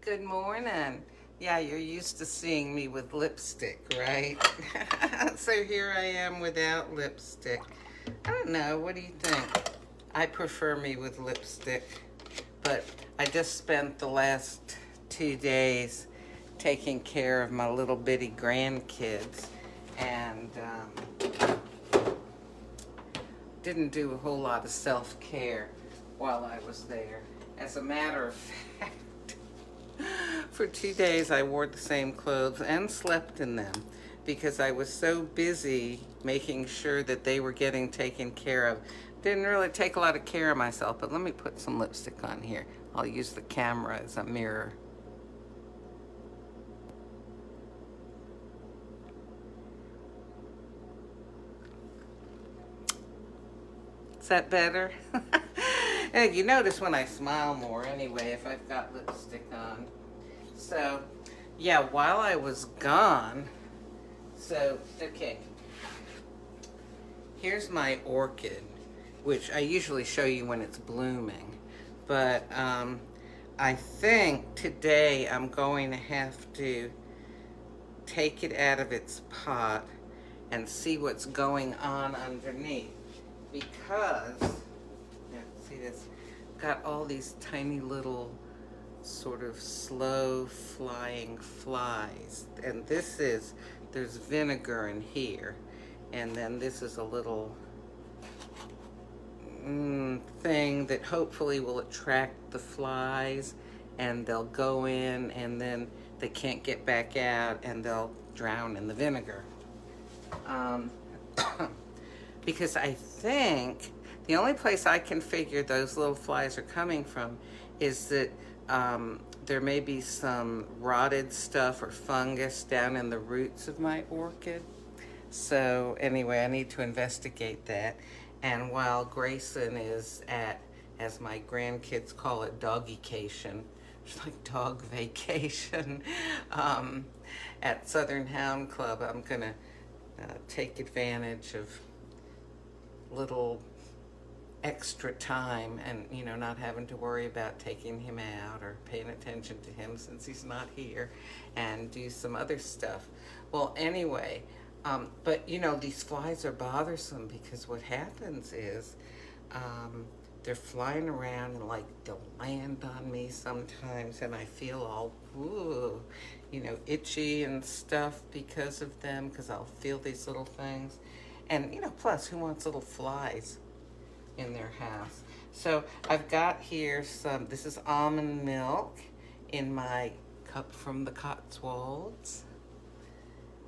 Good morning. Yeah, you're used to seeing me with lipstick, right? So here I am without lipstick. I don't know, what do you think? I prefer me with lipstick, but I just spent the last 2 days taking care of my little bitty grandkids and didn't do a whole lot of self-care while I was there. As a matter of fact, for 2 days I wore the same clothes and slept in them because I was so busy making sure that they were getting taken care of. Didn't really take a lot of care of myself, but let me put some lipstick on here. I'll use the camera as a mirror. Is that better? And you notice when I smile more anyway if I've got lipstick on. So, yeah, while I was gone, okay, here's my orchid, which I usually show you when it's blooming. But I think today I'm going to have to take it out of its pot and see what's going on underneath. Because, yeah, see this? Got all these tiny little sort of slow flying flies. And there's vinegar in here. And then this is a little thing that hopefully will attract the flies, and they'll go in and then they can't get back out and they'll drown in the vinegar. Because I think the only place I can figure those little flies are coming from is that there may be some rotted stuff or fungus down in the roots of my orchid. So anyway, I need to investigate that. And while Grayson is at, as my grandkids call it, doggycation, it's like dog vacation, at Southern Hound Club, I'm gonna take advantage of little extra time and, not having to worry about taking him out or paying attention to him since he's not here, and do some other stuff. Well, anyway, but these flies are bothersome because what happens is they're flying around and they'll land on me sometimes and I feel all itchy and stuff because of them, because I'll feel these little things. And plus, who wants little flies in their house? So I've got here this is almond milk in my cup from the Cotswolds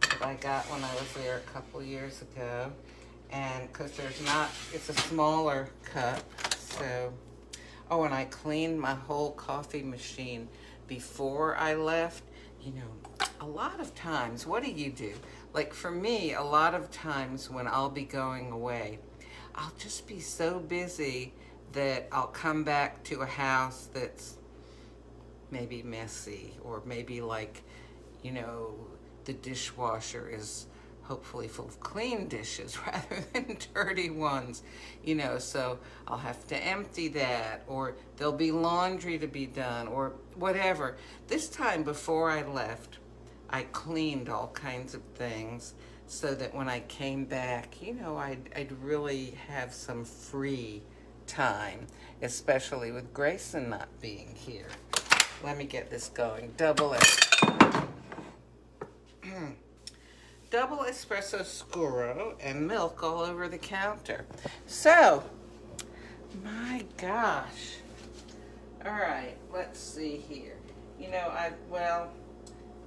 that I got when I was there a couple years ago. And because it's a smaller cup, so, and I cleaned my whole coffee machine before I left. A lot of times, what do? Like for me, a lot of times when I'll be going away, I'll just be so busy that I'll come back to a house that's maybe messy, or maybe the dishwasher is hopefully full of clean dishes rather than dirty ones, so I'll have to empty that, or there'll be laundry to be done, or whatever. This time before I left, I cleaned all kinds of things so that when I came back, I'd really have some free time, especially with Grayson not being here. Let me get this going. Double espresso scuro and milk all over the counter. So, my gosh. All right, let's see here.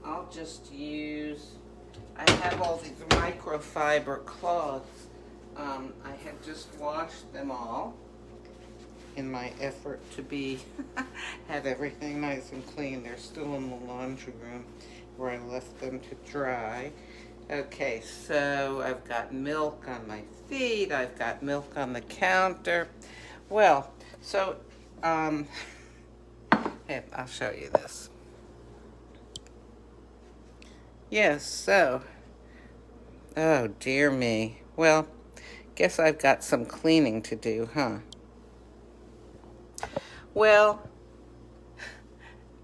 I'll just use, I have all these microfiber cloths. I had just washed them all in my effort to have everything nice and clean. They're still in the laundry room where I left them to dry. Okay, so I've got milk on my feet. I've got milk on the counter. Well, so, I'll show you this. Yes, so, oh dear me. Well, guess I've got some cleaning to do, huh? Well,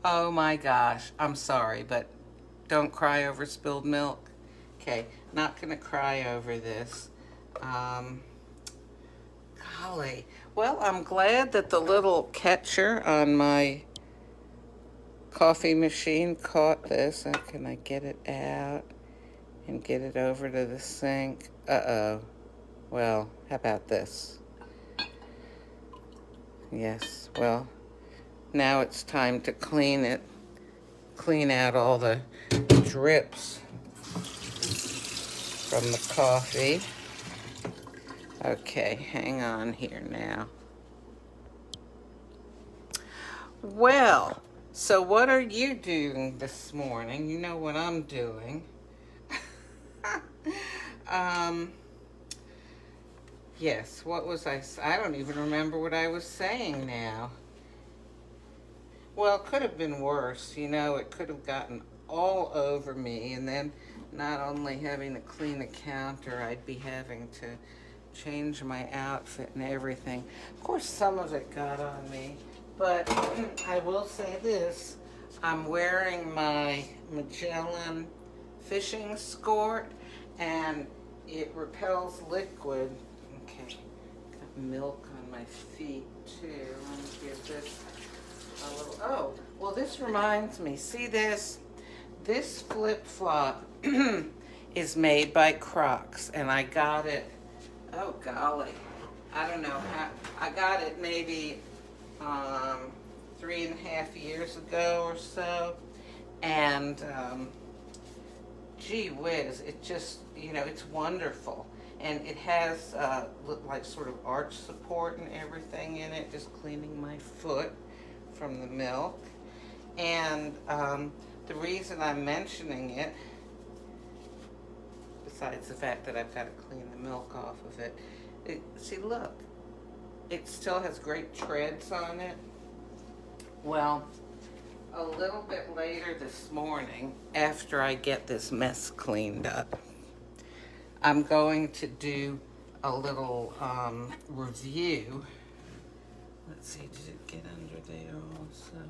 Oh my gosh, I'm sorry, but don't cry over spilled milk. Okay, not gonna cry over this. Um, Golly. Well, I'm glad that the little catcher on my coffee machine caught this. Can I get it out and get it over to the sink? Uh-oh. Well, how about this? Yes, well, now it's time to clean it. Clean out all the drips from the coffee. Okay, hang on here now. Well, so what are you doing this morning? You know what I'm doing. um, yes, what was I don't even remember what I was saying now. Well, it could have been worse. You know, it could have gotten all over me, and then not only having to clean the counter, I'd be having to change my outfit and everything. Of course, some of it got on me, but I will say this. I'm wearing my Magellan fishing skirt, and it repels liquid. Okay, got milk on my feet, too. Let me give this a little, oh, well, this reminds me. See this? This flip-flop is made by Crocs, and I got it, oh golly, I don't know how, I got it maybe 3.5 years ago or so, and gee whiz, it just, you know, it's wonderful. And it has like sort of arch support and everything in it, just cleaning my foot from the milk. And the reason I'm mentioning it, besides the fact that I've got to clean the milk off of it, see, look, it still has great treads on it. Well, a little bit later this morning, after I get this mess cleaned up, I'm going to do a little review. Let's see, did it get under there also?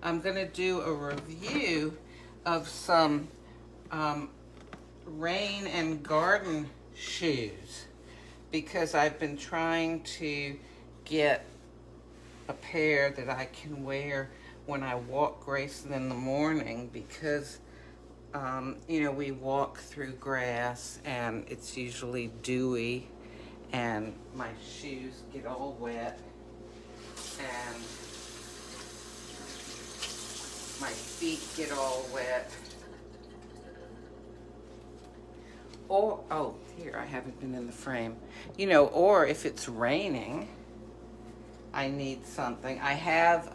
I'm going to do a review of some rain and garden shoes, because I've been trying to get a pair that I can wear when I walk Grayson in the morning, because you know, we walk through grass and it's usually dewy and my shoes get all wet and my feet get all wet. Or, oh, here, I haven't been in the frame. You know, or if it's raining, I need something. I have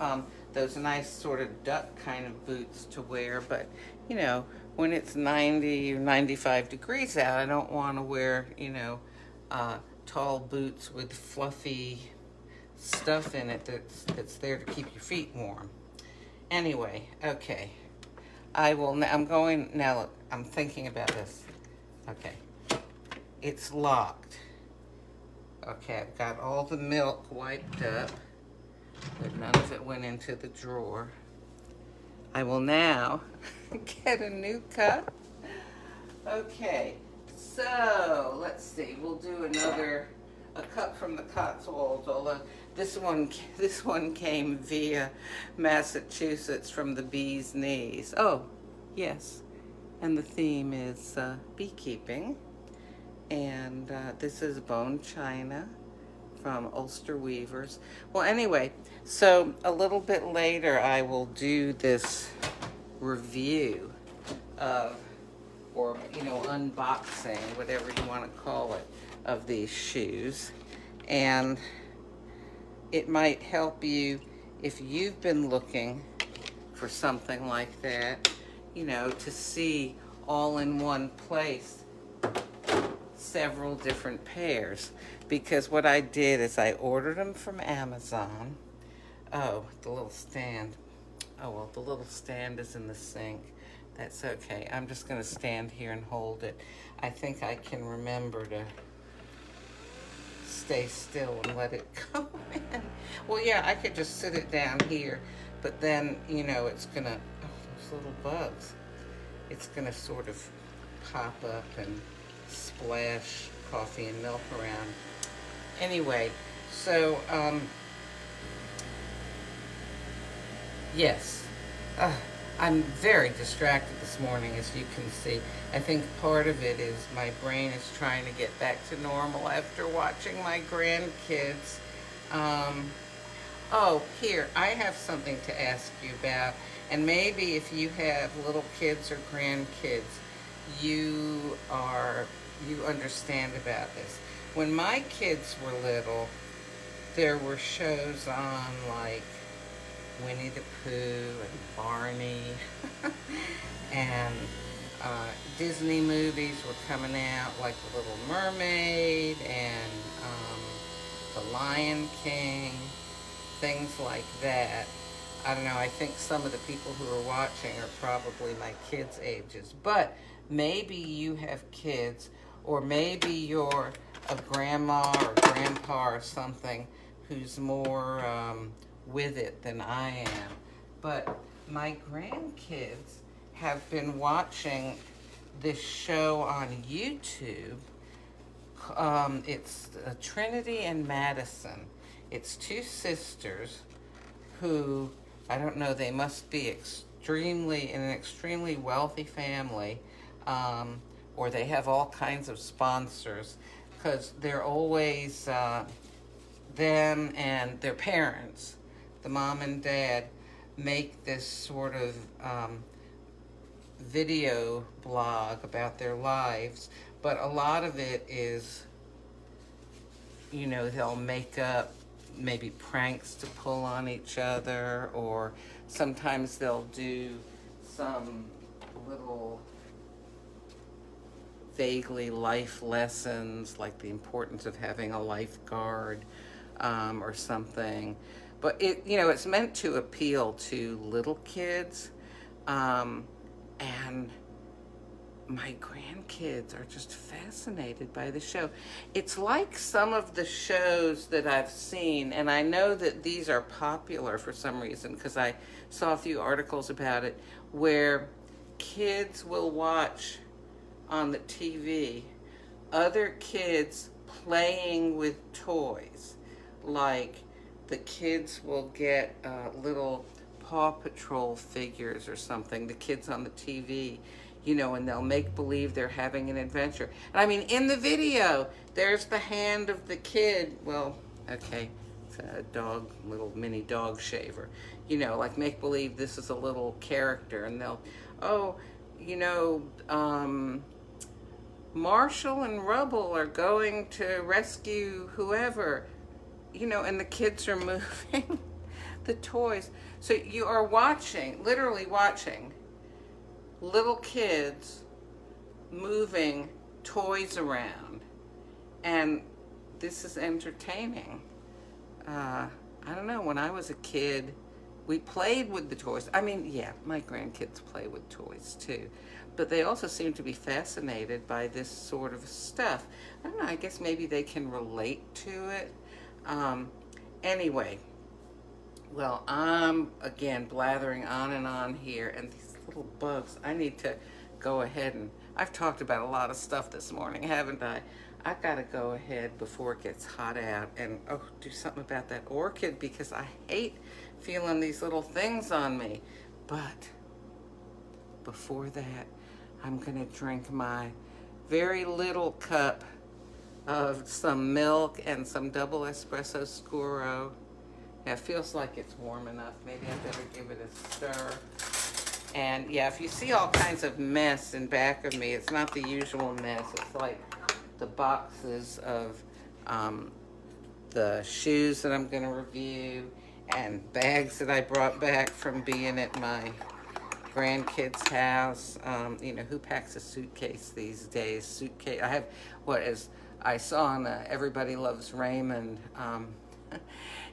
those nice sort of duck kind of boots to wear, but, you know, when it's 90 or 95 degrees out, I don't want to wear, you know, tall boots with fluffy stuff in it that's there to keep your feet warm. Anyway, okay. I'm going, now look, I'm thinking about this. Okay. It's locked. Okay, I've got all the milk wiped up, but none of it went into the drawer. I will now get a new cup. Okay, so let's see. We'll do a cup from the Cotswolds, although this one came via Massachusetts from the bee's knees. Oh, yes, and the theme is beekeeping. And this is bone china from Ulster Weavers. Well, anyway, so a little bit later I will do this review of, or, you know, unboxing, whatever you want to call it, of these shoes. And it might help you if you've been looking for something like that, you know, to see all in one place several different pairs. Because what I did is I ordered them from Amazon. Oh, the little stand. Oh, well, the little stand is in the sink. That's okay. I'm just going to stand here and hold it. I think I can remember to stay still and let it go in. Well, yeah, I could just sit it down here, But then, it's gonna, oh, those little bugs. It's gonna sort of pop up and splash coffee and milk around. Anyway, so, yes. Uh, I'm very distracted this morning, as you can see. I think part of it is my brain is trying to get back to normal after watching my grandkids. Um, oh, here, I have something to ask you about. And maybe if you have little kids or grandkids, you are, you understand about this. When my kids were little, there were shows on like Winnie the Pooh and Barney and Disney movies were coming out like The Little Mermaid and The Lion King, things like that. I don't know, I think some of the people who are watching are probably my kids' ages, but maybe you have kids, or maybe you're a grandma or grandpa or something who's more with it than I am. But my grandkids have been watching this show on YouTube. It's Trinity and Madison. It's two sisters who, I don't know, they must be in an extremely wealthy family, or they have all kinds of sponsors, because they're always, them and their parents, the mom and dad, make this sort of video blog about their lives, but a lot of it is, they'll make up maybe pranks to pull on each other, or sometimes they'll do some little vaguely life lessons, like the importance of having a lifeguard, or something. But it's meant to appeal to little kids, and my grandkids are just fascinated by the show. It's like some of the shows that I've seen, and I know that these are popular for some reason because I saw a few articles about it, where kids will watch on the TV other kids playing with toys. Like the kids will get little Paw Patrol figures or something, the kids on the TV, and they'll make believe they're having an adventure. And I mean, in the video, there's the hand of the kid. Well, okay, it's a dog, little mini dog shaver. Like make believe this is a little character, and they'll, Marshall and Rubble are going to rescue whoever, and the kids are moving the toys. So you are literally watching little kids moving toys around, and this is entertaining. I don't know, when I was a kid, we played with the toys. I mean, yeah, my grandkids play with toys too, but they also seem to be fascinated by this sort of stuff. I don't know, I guess maybe they can relate to it. Anyway, well, I'm, again, blathering on and on here, and these little bugs, I need to go ahead and, I've talked about a lot of stuff this morning, haven't I? I've got to go ahead before it gets hot out and, do something about that orchid, because I hate feeling these little things on me. But before that, I'm going to drink my very little cup of some milk and some double espresso scuro. Yeah, it feels like it's warm enough. Maybe I better give it a stir. And yeah, if you see all kinds of mess in back of me, it's not the usual mess. It's like the boxes of the shoes that I'm going to review, and bags that I brought back from being at my grandkids' house. Who packs a suitcase these days? Suitcase. I have as I saw on Everybody Loves Raymond.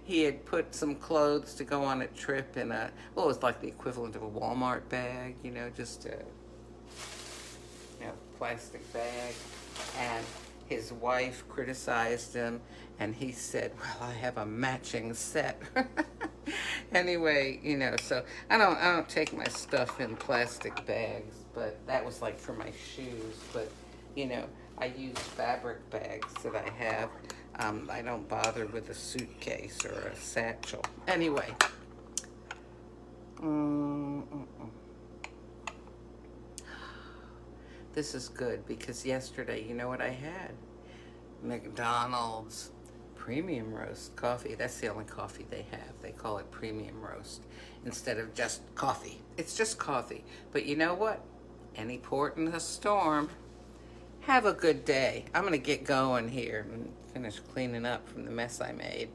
He had put some clothes to go on a trip in it was like the equivalent of a Walmart bag, just a plastic bag. And his wife criticized him, and he said, well, I have a matching set. Anyway, so I don't take my stuff in plastic bags, but that was like for my shoes. But I use fabric bags that I have. I don't bother with a suitcase or a satchel. Anyway. This is good because yesterday, you know what I had? McDonald's premium roast coffee. That's the only coffee they have. They call it premium roast instead of just coffee. It's just coffee. But you know what? Any port in a storm. Have a good day. I'm going to get going here and finish cleaning up from the mess I made.